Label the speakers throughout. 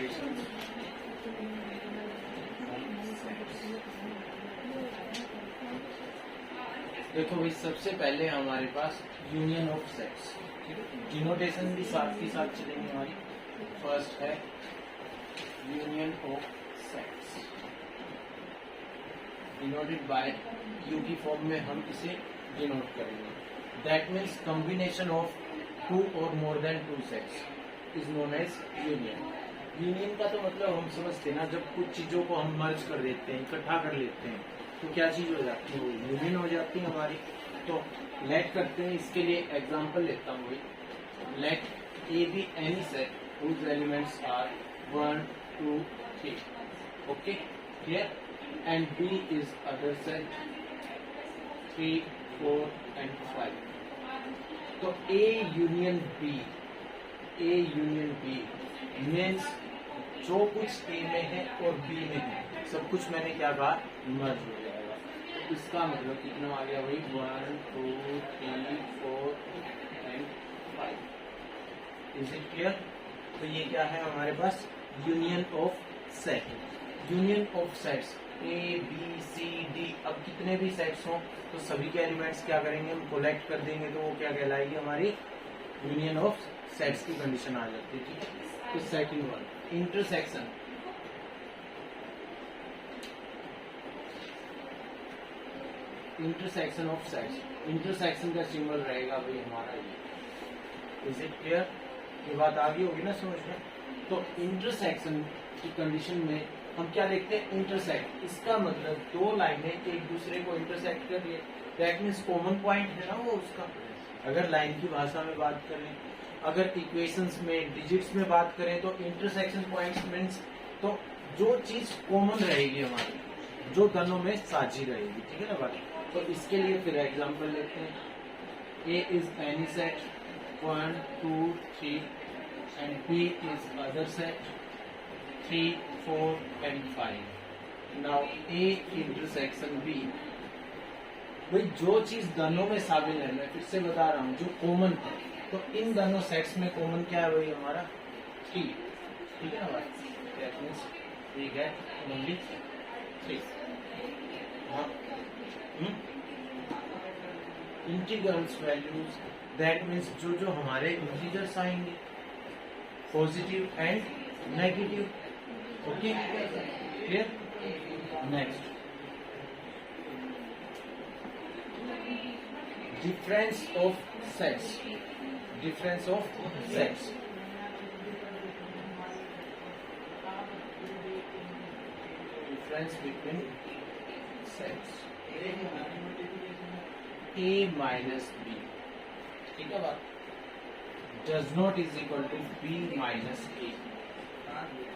Speaker 1: Equation देखो भाई, सबसे पहले हमारे पास यूनियन ऑफ सेट्स, ठीक है, डिनोटेशन भी साथ के साथ चलेंगे हमारी। फर्स्ट है union of sets, denoted by U की फॉर्म में हम इसे डिनोट करेंगे। That means combination of two और more than two sets is known as union. Union का तो मतलब हम समझते हैं ना, जब कुछ चीजों को हम मर्ज कर देते हैं, इकट्ठा कर लेते हैं, तो क्या चीज हो जाती है, वो यूनियन हो जाती है हमारी। तो लेट करते हैं, इसके लिए एग्जांपल लेता हूँ भाई। Let A be any set whose elements are 1, 2, 3, okay, clear, and B is other set 3, 4 and 5. तो A union B, A union B means जो कुछ A में है और B में है सब कुछ मैंने क्या कहा, मर्ज हो जाएगा। तो इसका मतलब कितना आ गया भाई, 1, 2, 3, 4 and 5। Is it clear? तो ये क्या है हमारे पास, union of set. Union of sets A B C D, अब कितने भी सेट्स हों तो सभी के एलिमेंट्स क्या करेंगे, हम कोलेक्ट कर देंगे, तो वो क्या कहलाएगी, हमारी यूनियन ऑफ सेट्स की कंडीशन आ जाती है, ठीक है। तो second one, intersection. Intersection of sets, intersection का सिंबल रहेगा भाई हमारा ये। Is it clear? ये बात आ गई होगी ना समझ में। तो इंटरसेक्शन की कंडीशन में हम क्या देखते हैं, इंटरसेक्ट। इसका मतलब दो लाइनें एक दूसरे को इंटरसेक्ट कर रही है, दैट मीन्स कॉमन पॉइंट है ना वो उसका। अगर लाइन की भाषा में बात करें, अगर इक्वेशंस में डिजिट्स में बात करें, तो इंटरसेक्शन पॉइंट्स मीन्स तो जो चीज कॉमन रहेगी हमारी, जो दोनों में साझी रहेगी, ठीक है ना बात। तो इसके लिए फिर एग्जांपल लेते हैं। ए is any set 1, 2, 3 and B is other set 3, 4 and 5. Now A intersection B, भाई जो चीज दोनों में शामिल है, मैं फिर से बता रहा हूँ, जो कॉमन है, तो इन दोनों सेट्स में कॉमन क्या है भाई हमारा 3, ठीक है ना भाई। दैट मींस ठीक है ओनली 3। हाँ, इंटीग्रल्स वैल्यूज, दैट मीन्स जो जो हमारे इंटीजर्स आएंगे, positive and negative, okay clear. Next, difference of sets, difference of sets. Difference between sets A minus B, ठीक है बात, does not is equal to B minus A।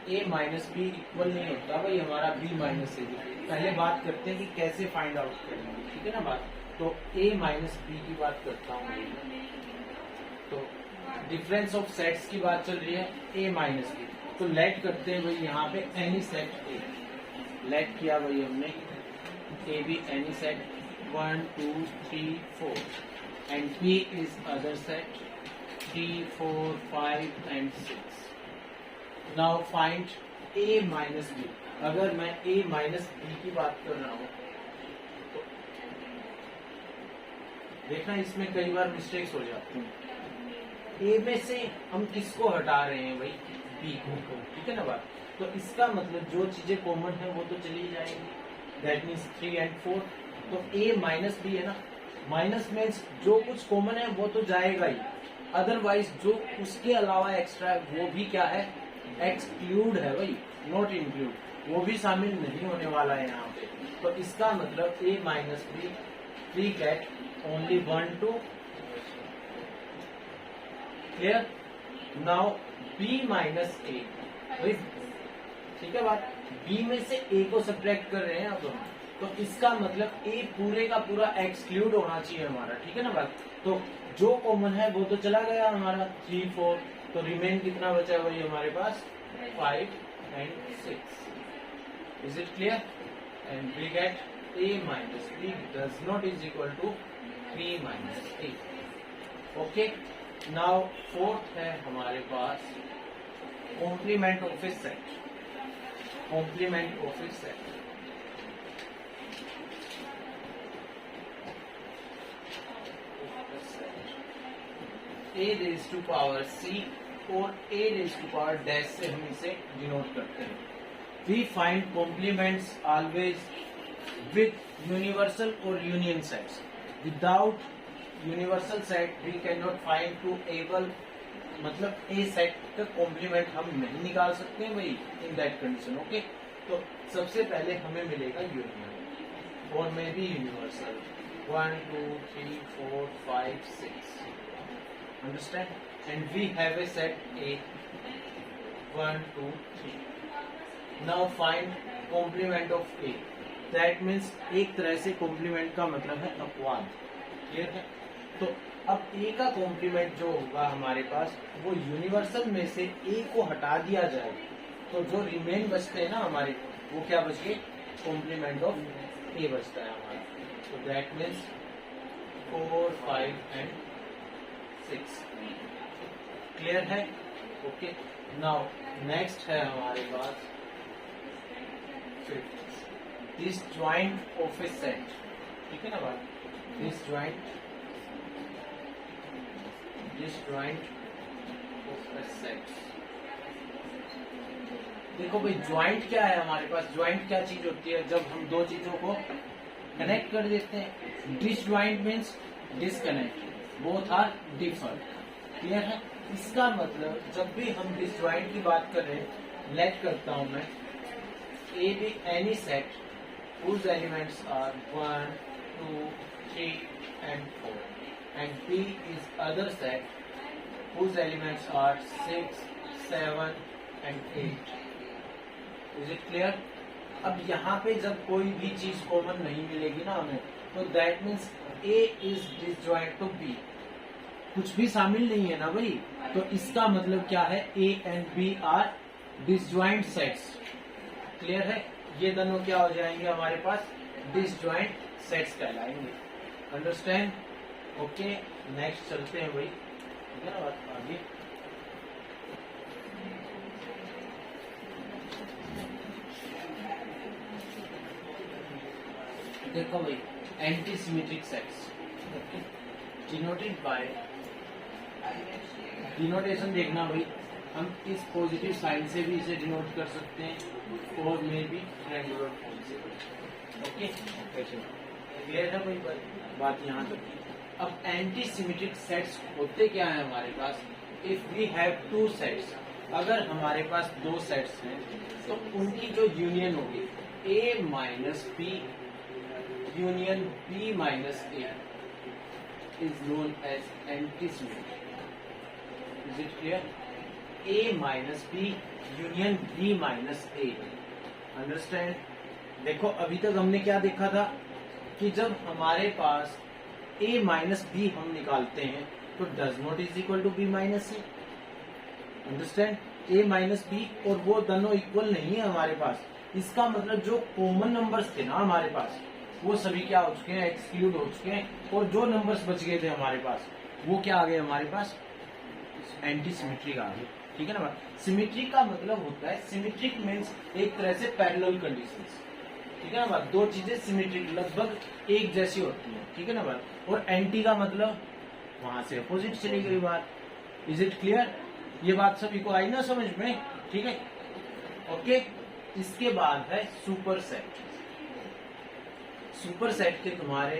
Speaker 1: A minus B equal नहीं होता भाई हमारा B minus A। पहले बात करते हैं कि कैसे फाइंड आउट करेंगे, ठीक है ना बात। तो A माइनस B की बात करता हूँ। तो डिफरेंस ऑफ सेट्स की बात चल रही है, A माइनस B। तो लेट करते हैं भाई यहाँ पे एनी सेट A, लेट किया भाई हमने A B any set 1, 2, 3, 4 and B is other set 3, 4, 5 and 6. Now find A minus B. अगर मैं A minus B की बात कर रहा हूँ तो देखना इसमें कई बार मिस्टेक्स हो जाती हैं। A में से हम किसको हटा रहे हैं भाई, B को, ठीक है ना बात। तो इसका मतलब जो चीजें कॉमन है वो तो चली जाएंगी, दैट मीन्स 3 and 4। तो A माइनस B है ना, माइनस मीन्स जो कुछ कॉमन है वो तो जाएगा ही, अदरवाइज जो उसके अलावा एक्स्ट्रा है वो भी क्या है, एक्सक्लूड है भाई, नॉट इंक्लूड, वो भी शामिल नहीं होने वाला है यहाँ पे। तो इसका मतलब A minus B, we get only 1, 2, clear. Now B minus A, ठीक है बात, B में से A को सब्ट्रैक्ट कर रहे हैं अब हम, तो इसका मतलब A पूरे का पूरा एक्सक्लूड होना चाहिए हमारा, ठीक है ना बात। तो जो कॉमन है वो तो चला गया हमारा 3, 4, तो रिमेन कितना बचा वही हमारे पास 5 and 6। Is it clear? And we get A minus B does not is equal to 3 minus A। Okay, now fourth है हमारे पास complement of a set, complement of a set. A raise to power C और A raise to power dash से हम इसे denote करते हैं. We find complements always with universal और union sets. Without universal set we can not find to able, मतलब a set का complement हम नहीं निकाल सकते हैं भाई इन दैट कंडीशन. ओके, तो सबसे पहले हमें मिलेगा यूनियन और में भी universal 1 2 3 4 5 6. Understand? And we have a set A 1 2 3. Now find complement of A. That means एक तरह से complement का मतलब है अपवाद. क्लियर है? तो अब A का complement जो होगा हमारे पास वो यूनिवर्सल में से A को हटा दिया जाए तो जो रिमेन बचते हैं ना हमारे, वो क्या बच गए? complement of A बचता है हमारा. तो that means 4 5 and 6. क्लियर है? ओके, नाउ नेक्स्ट है हमारे पास disjoint of a set. ठीक है ना बात? Disjoint of a set. देखो भाई ज्वाइंट क्या है हमारे पास? ज्वाइंट क्या चीज होती है? जब हम दो चीजों को कनेक्ट कर देते हैं. Disjoint means disconnect, both are differ. Clear है? इसका मतलब जब भी हम डिसज्वाइंट की बात कर रहे हैं, लेट करता हूं मैं ए be any set whose elements are 1 2 3 and 4 and B is other set whose elements are 6 7 and 8. Is it clear? अब यहाँ पे जब कोई भी चीज कॉमन नहीं मिलेगी ना हमें, तो that means A is disjoint to B. कुछ भी शामिल नहीं है ना भाई, तो इसका मतलब क्या है? A and B are disjoint sets. Clear है? ये दोनों क्या हो जाएंगे हमारे पास? डिसज्वाइंट सेट्स कहलाएंगे. अंडरस्टैंड? ओके, नेक्स्ट चलते हैं भाई. ठीक है ना बात? आगे देखो भाई, anti symmetric sets denoted bye, denotation देखना भाई, हम इस पॉजिटिव साइन से भी इसे डिनोट कर सकते हैं और में भी ट्रायंगुलर फॉर्म से. ओके, क्लियर है भाई बात यहाँ तक की. अब एंटी सिमेट्रिक सेट्स होते क्या है हमारे पास? If we have two sets, अगर हमारे पास दो सेट्स हैं तो उनकी जो यूनियन होगी A minus B union B minus A is known as antisymmetry. Is it clear? A minus B union B minus A. Understand? देखो अभी तक हमने क्या देखा था कि जब हमारे पास A माइनस B हम निकालते हैं तो does not is equal to B minus A. Understand? A minus B और वो दोनों इक्वल नहीं है हमारे पास. इसका मतलब जो कॉमन नंबर्स थे ना हमारे पास वो सभी क्या हो चुके हैं? एक्सक्लूड हो चुके हैं. और जो नंबर्स बच गए थे हमारे पास वो क्या आ गए हमारे पास? एंटी सिमेट्रिक आ गए. ठीक है ना बात? सिमेट्रिक का मतलब होता है, सिमेट्रिक मीन्स एक तरह से पैरेलल कंडीशंस. ठीक है ना बात? दो चीजें सिमेट्रिक लगभग एक जैसी होती हैं. ठीक है ना बात? और एंटी का मतलब वहां से अपोजिट चली गई बात. Is it clear? ये बात सभी को आई ना समझ में? ठीक है, ओके. इसके बाद है सुपर सेट. सुपर सेट के तुम्हारे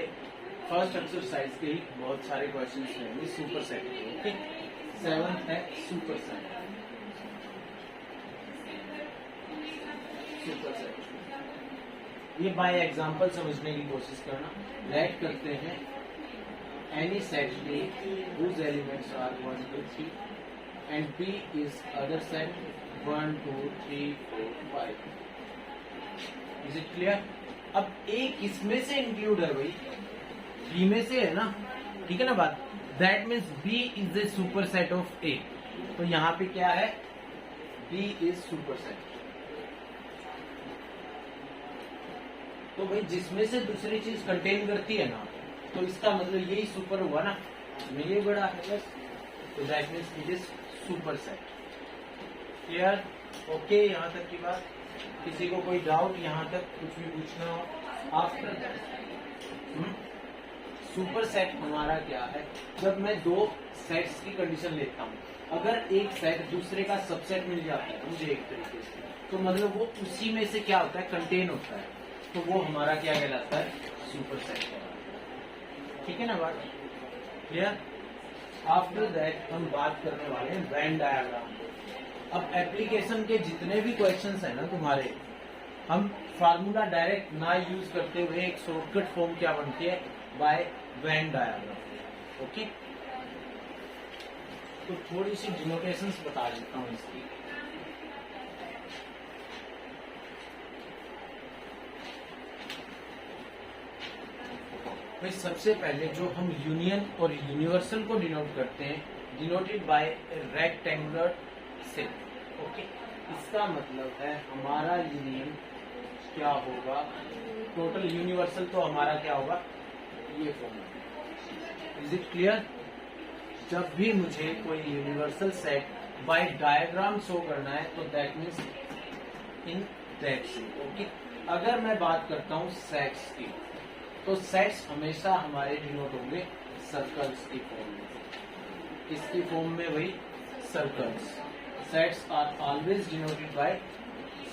Speaker 1: फर्स्ट एक्सरसाइज के ही बहुत सारे क्वेश्चंस रहेंगे सुपर सेट के. ओके, 7th है सुपर सेट. सुपर सेट ये बाय एग्जांपल समझने की कोशिश करना. लेट करते हैं any set A whose elements are 1 2 3 and B is other set 1 2 3 4 5. Is it clear? अब A किसमें से इंक्लूड है भाई? B में से है ना. ठीक है ना बात? That means B is a super set of A. तो यहाँ पे क्या है? B is super set. तो भाई जिसमें से दूसरी चीज कंटेन करती है ना, तो इसका मतलब यही सुपर हुआ ना, में ये बड़ा है बस. तो that means it is super set. Clear? Okay, यहाँ तक की बात। किसी को कोई डाउट यहाँ तक कुछ भी पूछना हो? आफ्टर सुपर सेट हमारा क्या है? जब मैं दो सेट्स की कंडीशन लेता हूँ, अगर एक सेट दूसरे का सबसेट मिल जाता है मुझे एक तरीके से, तो मतलब वो उसी में से क्या होता है, कंटेन होता है, तो वो हमारा क्या कहलाता है? सुपर सेट कहलाता है। ठीक है ना बात? क्लियर? आफ्टर दैट हम बात करने वाले हैं वेन डायग्राम। अब एप्लीकेशन के जितने भी क्वेश्चंस है ना तुम्हारे, हम फार्मूला डायरेक्ट ना यूज करते हुए एक शॉर्टकट फॉर्म क्या बनती है? Bye Venn diagram. ओके, तो थोड़ी सी डिनोटेशंस बता देता हूँ इसकी। भाई सबसे पहले जो हम यूनियन और यूनिवर्सल को डिनोट करते हैं, denoted by rectangular set. Okay, इसका मतलब है हमारा यूनियन क्या होगा? टोटल यूनिवर्सल तो हमारा क्या होगा? ये फॉर्म। Is it clear? जब भी मुझे कोई universal set by diagram show करना है तो that means in that set. Okay, अगर मैं बात करता हूँ सेट्स की, तो सेट्स हमेशा हमारे डिनोट होंगे सर्कल्स की फॉर्म में। किसकी फॉर्म में? वही circles. Sets are always denoted by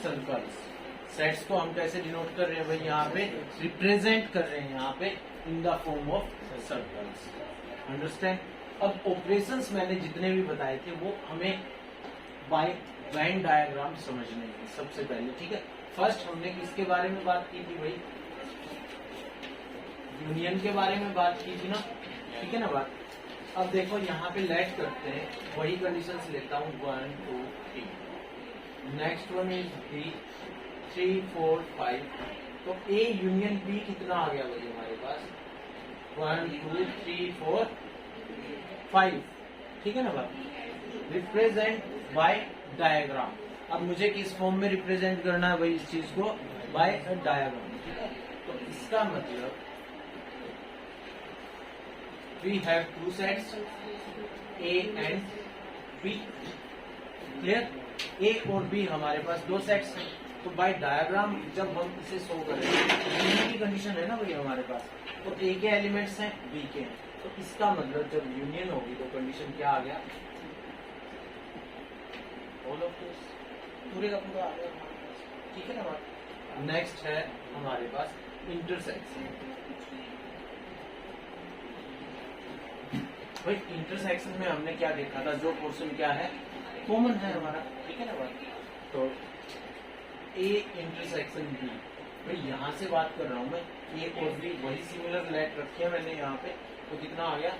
Speaker 1: circles. Sets को हम कैसे डिनोट कर रहे हैं भाई? यहाँ पे रिप्रेजेंट कर रहे हैं यहाँ पे in the form of circles. Understand? अब ऑपरेशंस मैंने जितने भी बताए थे वो हमें बाय वेन डायग्राम समझने हैं सबसे पहले। ठीक है, फर्स्ट हमने किसके बारे में बात की थी भाई? यूनियन के बारे में बात की थी ना? ठीक है ना बात? अब देखो यहाँ पे लेट करते हैं, वही कंडीशंस लेता हूँ 1 2 3। Next one is B 3 4 5। तो ए यूनियन बी कितना आ गया भाई हमारे पास? 1 2 3 4 5। ठीक है ना बात? Represent by diagram. अब मुझे किस फॉर्म में रिप्रेजेंट करना है भाई इस चीज को? By diagram. ठीक है, तो इसका मतलब we have two sets A and B। Clear? A और B हमारे पास दो सेट्स हैं, तो बाय डायग्राम जब हम इसे शो करेंगे, यूनियन की कंडीशन है ना भाई हमारे पास, तो A के एलिमेंट्स हैं, B के हैं, तो इसका मतलब जब यूनियन होगी तो कंडीशन क्या आ गया? ऑल ऑफ दिस, पूरे का पूरा आ गया हमारे पास। ठीक है ना बात? नेक्स्ट है हमारे पास इंटरसेक्शन। भाई इंटरसेक्शन में हमने क्या देखा था? जो पोर्शन क्या है? कॉमन है हमारा। ठीक है ना बात? तो ए इंटरसेक्शन बी, भाई यहाँ से बात कर रहा हूँ मैं, ए और बी वही सिमिलर लेट रखी है मैंने यहाँ पे, तो कितना आ गया?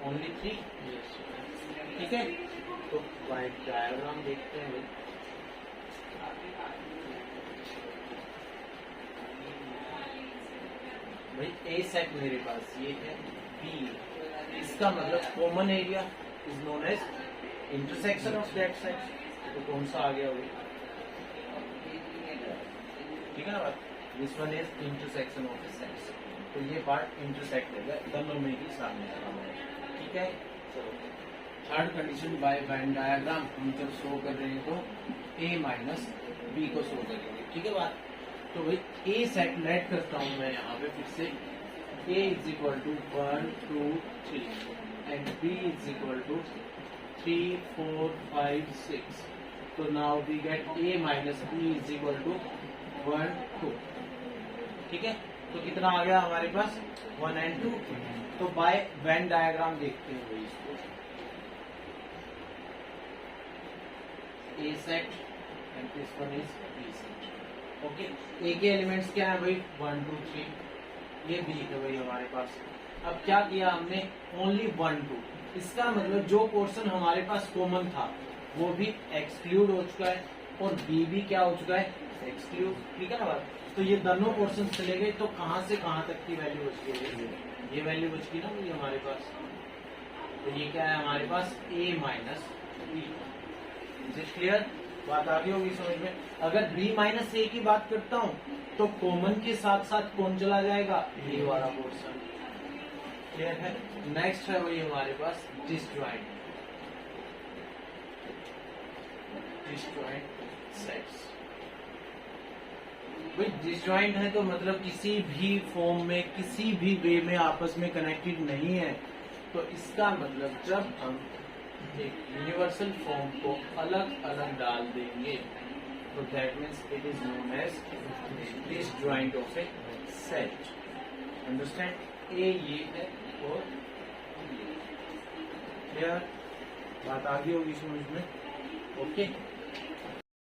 Speaker 1: ओनली 3। ठीक है, तो बाय डायग्राम देखते हैं भाई। ए सेट मेरे पास ये है, बी, इसका मतलब common area is known as intersection of that set. तो कौन सा आ गया भाई? ठीक है ना बात? This one is intersection of sets. तो ये पार्ट इंटरसेक्ट हो गया, दोनों में ही सामने है। ठीक है, third condition bye Venn diagram हम जब शो कर रहे हैं तो ए माइनस बी को शो करेंगे। ठीक है बात? तो भाई ए सेट लेट करता हूं मैं यहाँ पे फिर से, A is equal to 1 2 3 and B is equal to 3 4 5 6. So now we get A minus B is equal to 1 2। ठीक है, तो कितना आ गया हमारे पास? 1 and 2। तो बाय वेन डायग्राम देखते हैं भाई इसको, A set and this one is B set। Okay, A के एलिमेंट्स क्या है भाई? 1 2 3, ये भी है भाई हमारे पास। अब क्या किया हमने? ओनली 1 2। इसका मतलब जो पोर्शन हमारे पास कॉमन था वो भी एक्सक्लूड हो चुका है और बी भी क्या हो चुका है? एक्सक्लूड। ठीक है ना बात? तो ये दोनों पोर्शन चले गए, तो कहां से कहां तक की वैल्यू बच गई? ये वैल्यू बच गई ना भाई हमारे पास। तो ये क्या है हमारे पास? A minus B. Is it clear? बात आ गई होगी समझ में? अगर B माइनस ए की बात करता हूँ तो कॉमन के साथ साथ कौन चला जाएगा? ये वाला पोर्शन। क्लियर है? नेक्स्ट है वही हमारे पास डिसजॉइंट। Disjoint sets. भाई डिसजॉइंट है तो मतलब किसी भी फॉर्म में किसी भी वे में आपस में कनेक्टेड नहीं है, तो इसका मतलब जब हम एक यूनिवर्सल फॉर्म को अलग अलग डाल देंगे तो that means it is known as disjoint of a set. Understand? ए ये है और क्लियर बात आ गई होगी समझ में? ओके।